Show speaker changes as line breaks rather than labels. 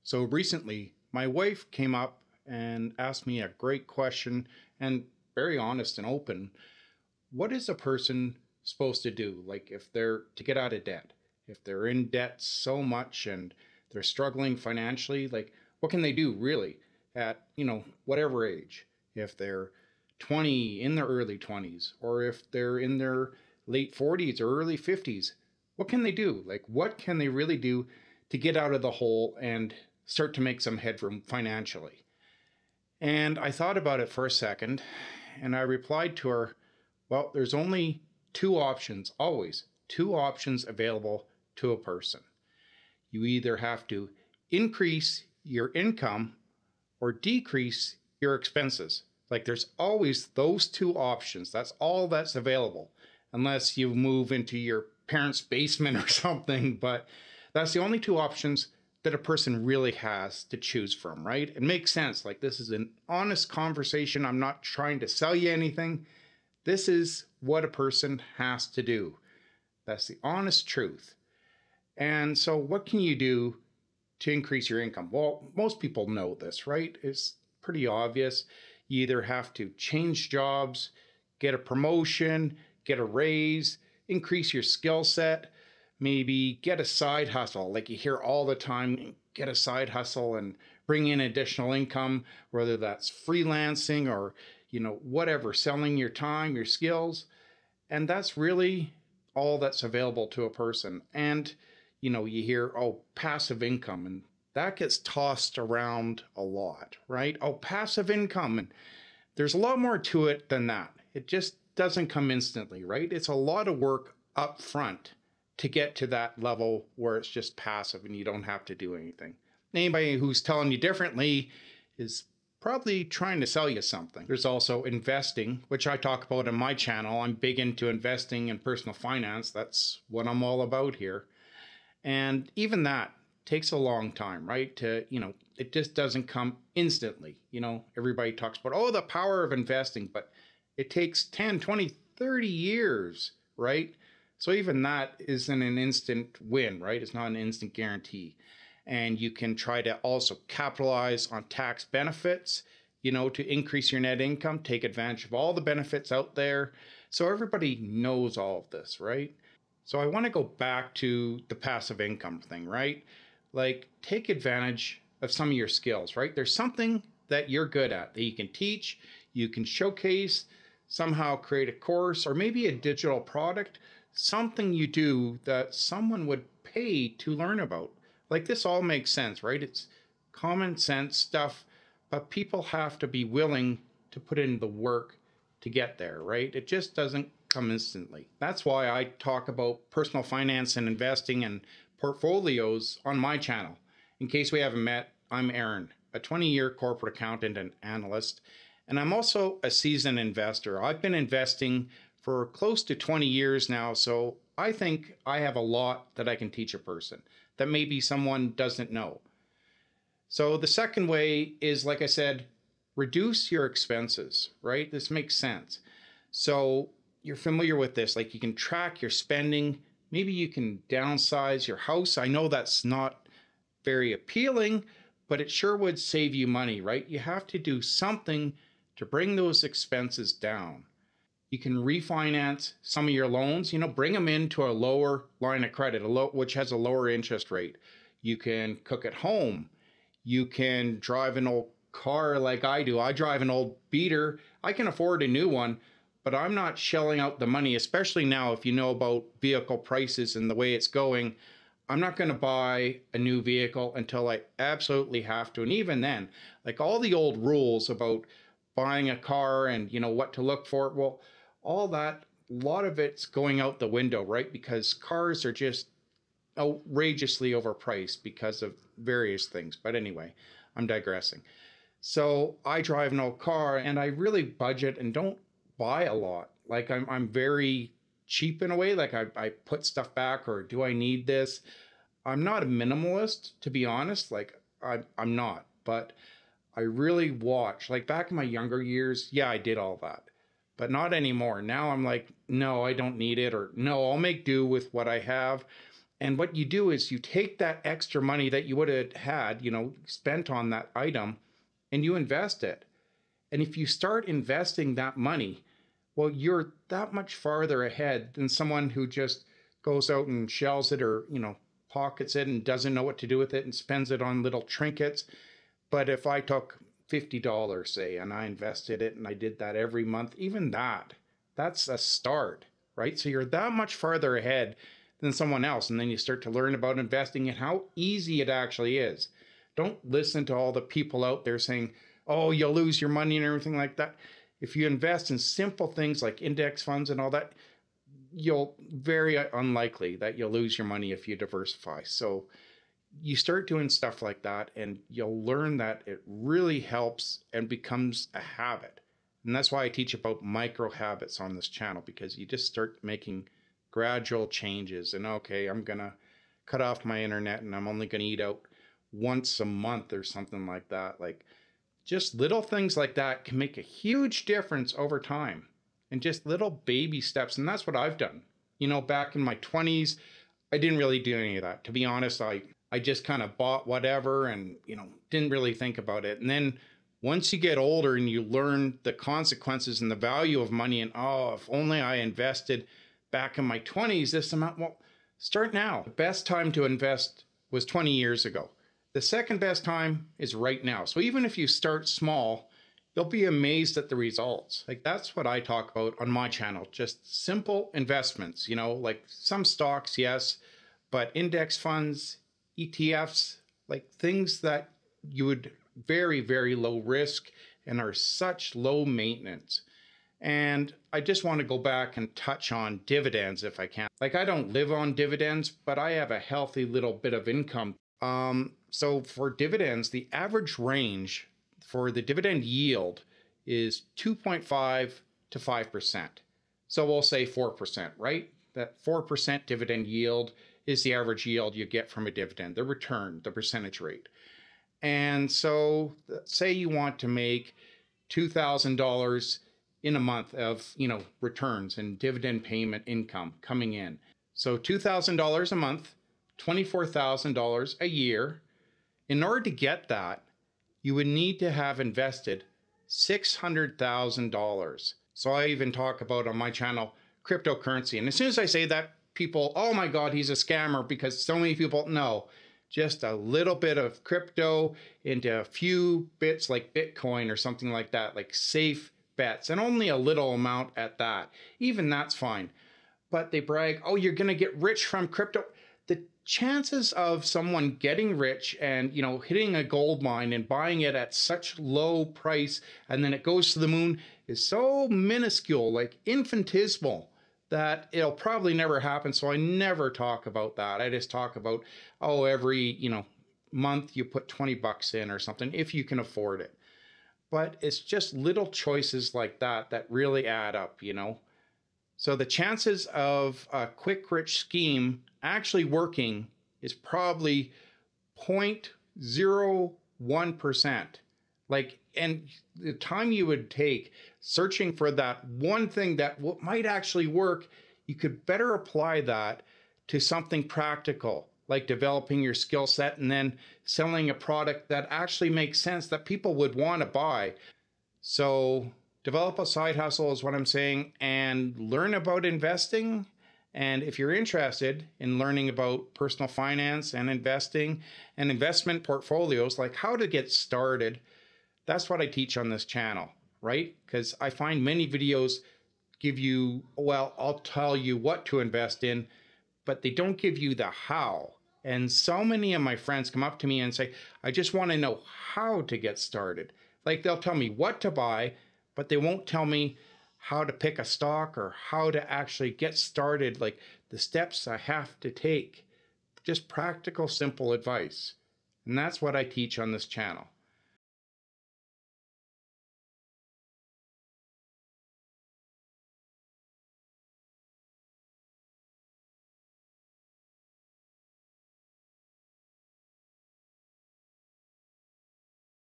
So recently, my wife came up and asked me a great question and very honest and open. What is a person supposed to do? Like if they're to get out of debt, if they're in debt so much and they're struggling financially, like what can they do really at, whatever age? If they're 20 in their early 20s, or if they're in their late 40s or early 50s, what can they do? Like what can they really do to get out of the hole and start to make some headroom financially? And I thought about it for a second and I replied to her, well, there's only two options, always two options available to a person. You either have to increase your income or decrease your expenses. Like there's always those two options. That's all that's available, unless you move into your parents' basement or something. But that's the only two options that a person really has to choose from, right? It makes sense. Like this is an honest conversation. I'm not trying to sell you anything. This is what a person has to do. That's the honest truth. And so what can you do to increase your income? Well, most people know this, right? It's pretty obvious. You either have to change jobs, get a promotion, get a raise, increase your skill set, maybe get a side hustle. Like you hear all the time, get a side hustle and bring in additional income, whether that's freelancing or, whatever, selling your time, your skills. And that's really all that's available to a person. And, you hear, oh, passive income, and that gets tossed around a lot, right? Oh, passive income. And there's a lot more to it than that. It just doesn't come instantly, right? It's a lot of work up front to get to that level where it's just passive and you don't have to do anything. Anybody who's telling you differently is probably trying to sell you something. There's also investing, which I talk about on my channel. I'm big into investing and personal finance. That's what I'm all about here. And even that takes a long time, right? It just doesn't come instantly. Everybody talks about, oh, the power of investing, but it takes 10, 20, 30 years, right? So even that isn't an instant win, right? It's not an instant guarantee. And you can try to also capitalize on tax benefits, to increase your net income, take advantage of all the benefits out there. So everybody knows all of this, right? So I want to go back to the passive income thing, right? Like take advantage of some of your skills, right? There's something that you're good at that you can teach, you can showcase, somehow create a course or maybe a digital product, something you do that someone would pay to learn about. Like this all makes sense, right? It's common sense stuff, but people have to be willing to put in the work to get there, right? It just doesn't come instantly. That's why I talk about personal finance and investing and portfolios on my channel. In case we haven't met, I'm Aaron, a 20-year corporate accountant and analyst, and I'm also a seasoned investor. I've been investing for close to 20 years now, so I think I have a lot that I can teach a person that maybe someone doesn't know. So the second way is, like I said, reduce your expenses, right? This makes sense. So you're familiar with this, like you can track your spending. Maybe you can downsize your house. I know that's not very appealing, but it sure would save you money, right? You have to do something to bring those expenses down. You can refinance some of your loans, bring them into a lower line of credit, which has a lower interest rate. You can cook at home. You can drive an old car like I do. I drive an old beater. I can afford a new one, but I'm not shelling out the money, especially now if you know about vehicle prices and the way it's going. I'm not going to buy a new vehicle until I absolutely have to. And even then, like all the old rules about buying a car and, what to look for, well, all that, a lot of it's going out the window, right? Because cars are just outrageously overpriced because of various things. But anyway, I'm digressing. So I drive an old car and I really budget and don't buy a lot. Like I'm very cheap in a way. Like I put stuff back, or do I need this? I'm not a minimalist, to be honest. Like I'm not, but I really watch. Like back in my younger years, yeah, I did all that, but not anymore. Now I'm like, no, I don't need it, or no, I'll make do with what I have. And what you do is you take that extra money that you would have had, spent on that item, and you invest it. And if you start investing that money, well, you're that much farther ahead than someone who just goes out and shells it or, pockets it and doesn't know what to do with it and spends it on little trinkets. But if I took $50, say, and I invested it and I did that every month, even that's a start, right? So you're that much farther ahead than someone else. And then you start to learn about investing and how easy it actually is. Don't listen to all the people out there saying, oh, you'll lose your money and everything like that. If you invest in simple things like index funds and all that, you'll very unlikely that you'll lose your money if you diversify. So you start doing stuff like that and you'll learn that it really helps and becomes a habit. And that's why I teach about micro habits on this channel, because you just start making gradual changes. And okay, I'm going to cut off my internet and I'm only going to eat out once a month or something like that. Like just little things like that can make a huge difference over time, and just little baby steps. And that's what I've done. Back in my 20s, I didn't really do any of that. To be honest, I just kind of bought whatever and, didn't really think about it. And then once you get older and you learn the consequences and the value of money and, oh, if only I invested back in my 20s this amount, well, start now. The best time to invest was 20 years ago. The second best time is right now. So even if you start small, you'll be amazed at the results. Like that's what I talk about on my channel, just simple investments, like some stocks, yes, but index funds, ETFs, like things that you would very, very low risk and are such low maintenance. And I just want to go back and touch on dividends if I can. Like I don't live on dividends, but I have a healthy little bit of income. So for dividends, the average range for the dividend yield is 2.5 to 5%. So we'll say 4%, right? That 4% dividend yield is the average yield you get from a dividend, the return, the percentage rate. And so say you want to make $2,000 in a month of, returns and dividend payment income coming in. So $2,000 a month, $24,000 a year. In order to get that, you would need to have invested $600,000. So I even talk about on my channel cryptocurrency. And as soon as I say that, people, oh my God, he's a scammer, because so many people know just a little bit of crypto into a few bits like Bitcoin or something like that, like safe bets, and only a little amount at that. Even that's fine. But they brag, oh, you're going to get rich from crypto. The chances of someone getting rich and, hitting a gold mine and buying it at such low price and then it goes to the moon is so minuscule, like infinitesimal, that it'll probably never happen. So I never talk about that. I just talk about, oh, every, month you put 20 bucks in or something if you can afford it. But it's just little choices like that that really add up, So the chances of a quick rich scheme actually working is probably 0.01%. Like, and the time you would take searching for that one thing that might actually work, you could better apply that to something practical, like developing your skill set and then selling a product that actually makes sense that people would want to buy. So develop a side hustle is what I'm saying, and learn about investing. And if you're interested in learning about personal finance and investing and investment portfolios, like how to get started, that's what I teach on this channel, right? Because I find many videos give you, well, I'll tell you what to invest in, but they don't give you the how. And so many of my friends come up to me and say, I just want to know how to get started. Like they'll tell me what to buy, but they won't tell me how to pick a stock or how to actually get started, like the steps I have to take. Just practical, simple advice. And that's what I teach on this channel.